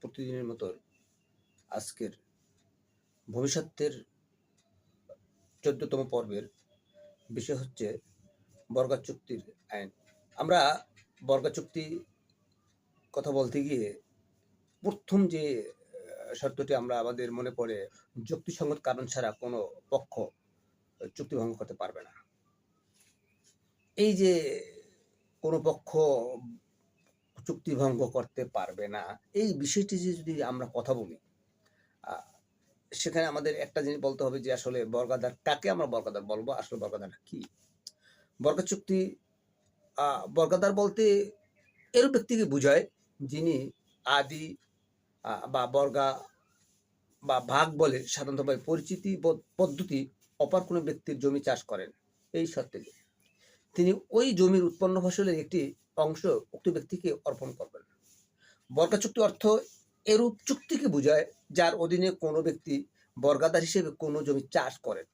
প্রতিদিনের মতো আজকের ভবিষ্যতের 14তম পর্বের বিষয় হচ্ছে বর্গা চুক্তির আইন। আমরা বর্গা চুক্তি কথা বলতে গিয়ে প্রথম যে শর্তটি আমরা আমাদের মনে পড়ে, যুক্তিসঙ্গত কারণ ছাড়া কোনো পক্ষ চুক্তি ভঙ্গ করতে পারবে না। এই যে কোনো পক্ষ চুক্তি ভঙ্গ করতে পারবে না, এই বিষয়টি যদি আমরা কথা বলি, সেখানে আমাদের একটা জিনিস বলতে হবে যে আসলে বর্গাদার কাকে আমরা বর্গাদার বলবো, আসলে বর্গাদার কি? বর্গা চুক্তি বর্গাদার বলতে এরূপ ব্যক্তিকে বোঝায় যিনি আদি বা বর্গা বা ভাগ বলে সাধারণতভাবে পরিচিতি পদ্ধতি অপর কোনো ব্যক্তির জমি চাষ করেন, এই শর্তে তিনি ওই জমির উৎপন্ন ফসলের একটি অংশ উক্ত ব্যক্তিকে অর্পণ করবেন। বর্গা চুক্তি অর্থ এরূপ চুক্তিকে বোঝায় যার অধীনে কোনো ব্যক্তি বর্গাদার হিসেবে কোনো জমি চাষ করেন।